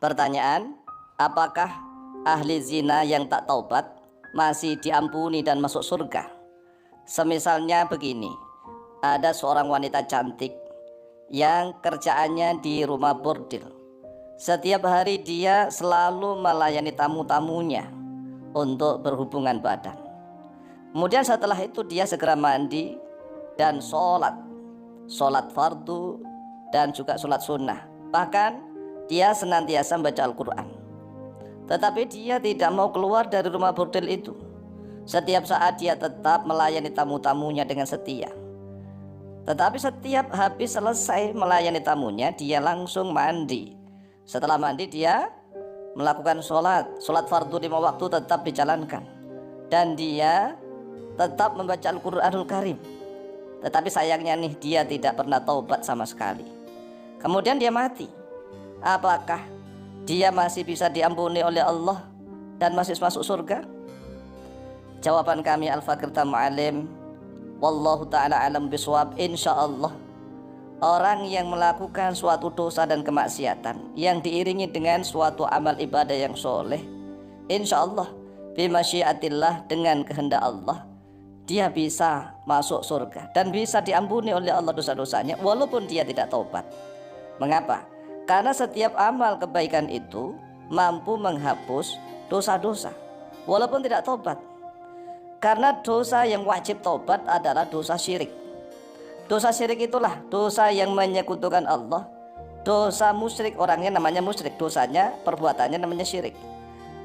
Pertanyaan, apakah ahli zina yang tak taubat masih diampuni dan masuk surga? Semisalnya begini, ada seorang wanita cantik yang kerjaannya di rumah bordil. Setiap hari dia selalu melayani tamu-tamunya untuk berhubungan badan. Kemudian setelah itu dia segera mandi dan sholat fardu dan juga sholat sunnah. Bahkan dia senantiasa membaca Al-Quran. Tetapi dia tidak mau keluar dari rumah bordil itu. Setiap saat dia tetap melayani tamu-tamunya dengan setia. Tetapi setiap habis selesai melayani tamunya, dia langsung mandi. Setelah mandi dia melakukan sholat fardu 5 waktu tetap dijalankan. Dan dia tetap membaca Al-Quranul Karim. Tetapi sayangnya nih, dia tidak pernah taubat sama sekali. Kemudian dia mati. Apakah dia masih bisa diampuni oleh Allah dan masih masuk surga? Jawaban kami Al-Fakir Mu'alim, wallahu ta'ala alam biswab, insyaallah orang yang melakukan suatu dosa dan kemaksiatan yang diiringi dengan suatu amal ibadah yang soleh, insyaallah bimasyiatillah, dengan kehendak Allah, dia bisa masuk surga dan bisa diampuni oleh Allah dosa-dosanya walaupun dia tidak taubat. Mengapa? Karena setiap amal kebaikan itu mampu menghapus dosa-dosa walaupun tidak taubat. Karena dosa yang wajib taubat adalah dosa syirik. Dosa syirik itulah dosa yang menyekutukan Allah. Dosa musyrik, orangnya namanya musyrik, dosanya, perbuatannya namanya syirik.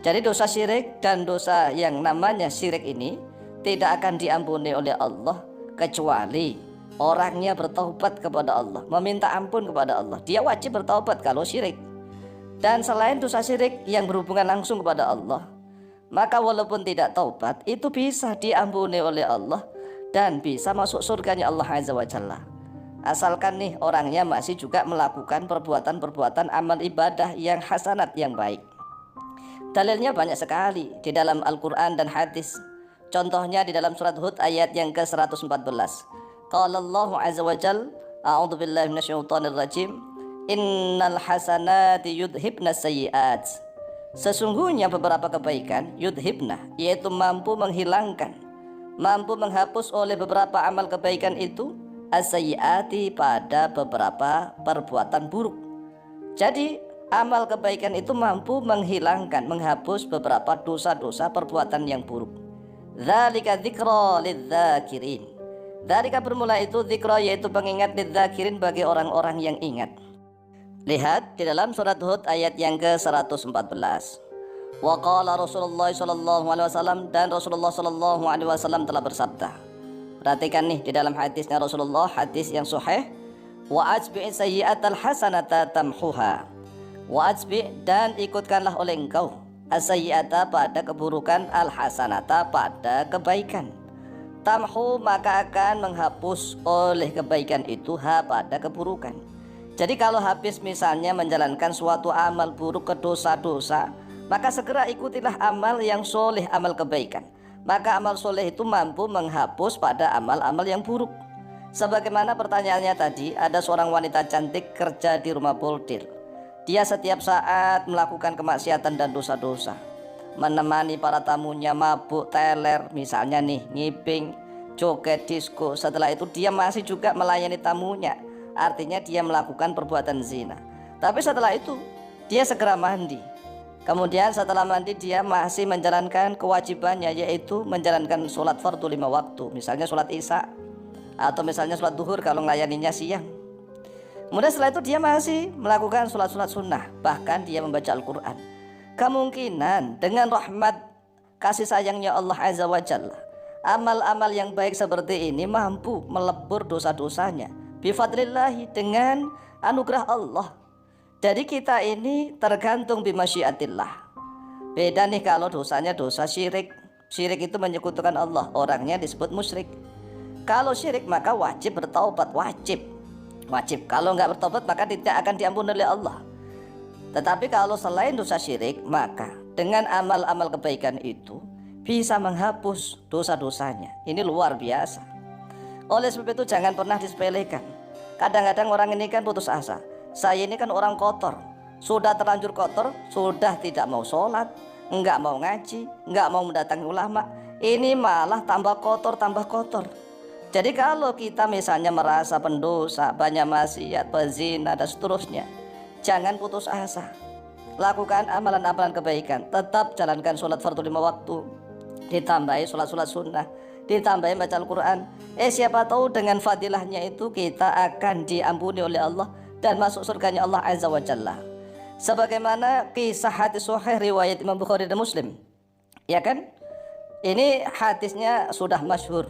Jadi dosa syirik dan dosa yang namanya syirik ini tidak akan diampuni oleh Allah kecuali orangnya bertaubat kepada Allah, meminta ampun kepada Allah. Dia wajib bertaubat kalau syirik. Dan selain dosa syirik yang berhubungan langsung kepada Allah, maka walaupun tidak taubat, itu bisa diampuni oleh Allah dan bisa masuk surganya Allah Azza wa Jalla. Asalkan nih orangnya masih juga melakukan perbuatan-perbuatan amal ibadah yang hasanat, yang baik. Dalilnya banyak sekali di dalam Al-Quran dan hadis. Contohnya di dalam surat Hud ayat yang ke-114. Qala Allah Azza wa Jalla, a'udzu billahi minasyaitonir rajim, innal hasanati yudhibna sayyi'at. Sesungguhnya beberapa kebaikan yudhibna, yaitu mampu menghilangkan, mampu menghapus oleh beberapa amal kebaikan itu as-sayyi'ati, pada beberapa perbuatan buruk. Jadi amal kebaikan itu mampu menghilangkan, menghapus beberapa dosa-dosa perbuatan yang buruk. Dzalika dzikra lidzakirin. Dzalika bermula itu dzikra, yaitu pengingat, lidzakirin, bagi orang-orang yang ingat. Lihat di dalam surat Hud ayat yang ke-114. Wa qala Rasulullah sallallahu alaihi wasallam, dan Rasulullah sallallahu alaihi wasallam telah bersabda. Perhatikan nih di dalam hadisnya Rasulullah, hadis yang sahih. Wa ajbi' sayyi'atal hasanata tamhuha. Wa ajbi', dan ikutkanlah oleh engkau as-sayyi'ata, pada keburukan, al-hasanata, pada kebaikan. Tamhu, maka akan menghapus oleh kebaikan itu ha, pada keburukan. Jadi kalau habis misalnya menjalankan suatu amal buruk ke dosa-dosa, maka segera ikutilah amal yang soleh, amal kebaikan. Maka amal soleh itu mampu menghapus pada amal-amal yang buruk. Sebagaimana pertanyaannya tadi, ada seorang wanita cantik kerja di rumah bordil. Dia setiap saat melakukan kemaksiatan dan dosa-dosa, menemani para tamunya mabuk, teler, misalnya nih, ngiping, joget, disko. Setelah itu dia masih juga melayani tamunya, artinya dia melakukan perbuatan zina. Tapi setelah itu dia segera mandi. Kemudian setelah mandi dia masih menjalankan kewajibannya, yaitu menjalankan sholat fardu 5 waktu, misalnya sholat isya atau misalnya sholat duhur kalau melayaninya siang. Kemudian setelah itu dia masih melakukan sholat-sholat sunnah, bahkan dia membaca Al-Quran. Kemungkinan dengan rahmat kasih sayangnya Allah Azza wa Jalla, amal-amal yang baik seperti ini mampu melebur dosa-dosanya bifadlillahi, dengan anugerah Allah. Jadi kita ini tergantung bimasyiatillah. Beda nih kalau dosanya dosa syirik. Syirik itu menyekutukan Allah, orangnya disebut musyrik. Kalau syirik maka wajib bertaubat, wajib. Kalau nggak bertaubat maka tidak akan diampuni oleh Allah. Tetapi kalau selain dosa syirik, maka dengan amal-amal kebaikan itu bisa menghapus dosa-dosanya. Ini luar biasa. Oleh sebab itu jangan pernah disepelekan. Kadang-kadang orang ini kan putus asa. Saya ini kan orang kotor, sudah terlanjur kotor, sudah tidak mau sholat, enggak mau ngaji, enggak mau mendatangi ulama, ini malah tambah kotor, tambah kotor. Jadi kalau kita misalnya merasa pendosa, banyak maksiat, pezina dan seterusnya, jangan putus asa. Lakukan amalan-amalan kebaikan, tetap jalankan sholat fardu 5 waktu, ditambahi sholat-sholat sunnah, ditambahi baca Al-Quran. Siapa tahu dengan fadilahnya itu kita akan diampuni oleh Allah dan masuk surganya Allah Azza wa Jalla. Sebagaimana kisah hadis sahih riwayat Imam Bukhari dan Muslim, ya kan? Ini hadisnya sudah masyhur.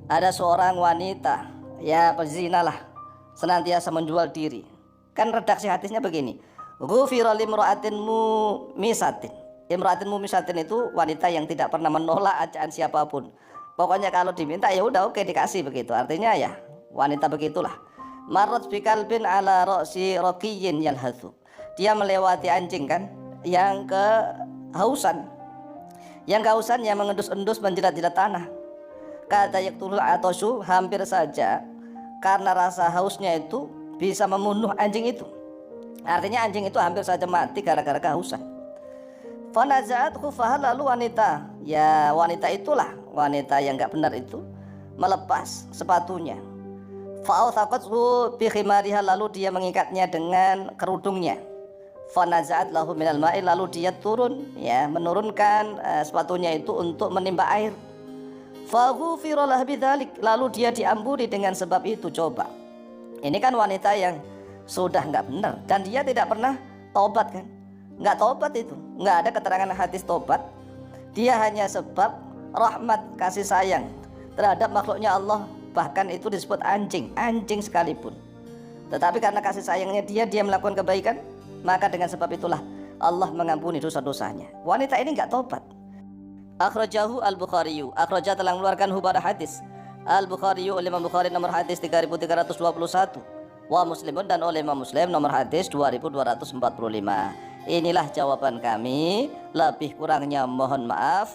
Ada seorang wanita, ya pezina lah, senantiasa menjual diri. Kan redaksi hadisnya begini: ghufira limra'atin mumisatin. Imra'atin mumisatin itu wanita yang tidak pernah menolak ajaan siapapun. Pokoknya kalau diminta ya udah oke dikasih begitu. Artinya ya wanita begitulah. Marrat bikalbin ala ra'si raqiyyin yalhathu. Dia melewati anjing kan yang kehausan. Yang kehausan yang mengendus-endus menjilat-jilat tanah. Kata yaktulul atoshu, hampir saja karena rasa hausnya itu bisa membunuh anjing itu. Artinya anjing itu hampir saja mati gara-gara kehausan. Fanaza'at khufaha, lalu wanita itulah, wanita yang gak benar itu melepas sepatunya. Fa'awthaqathu bi khimariha, lalu dia mengikatnya dengan kerudungnya. Fanaza'at lahu minal ma'i, lalu dia turun, ya, menurunkan sepatunya itu untuk menimba air. Faghufira lahu bidzalik, lalu dia diampuni dengan sebab itu. Coba, ini kan wanita yang sudah nggak benar dan dia tidak pernah tobat kan, nggak tobat itu, nggak ada keterangan hadis tobat. Dia hanya sebab rahmat kasih sayang terhadap makhluknya Allah, bahkan itu disebut anjing sekalipun. Tetapi karena kasih sayangnya dia melakukan kebaikan, maka dengan sebab itulah Allah mengampuni dosa-dosanya. Wanita ini nggak tobat. Akhrajahu al-Bukhari, akhraja telah mengeluarkan pada hadis al-Bukhari oleh Imam Bukhari nomor hadis 3321, wa Muslimun, dan oleh Imam Muslim nomor hadis 2245. Inilah jawaban kami, lebih kurangnya mohon maaf.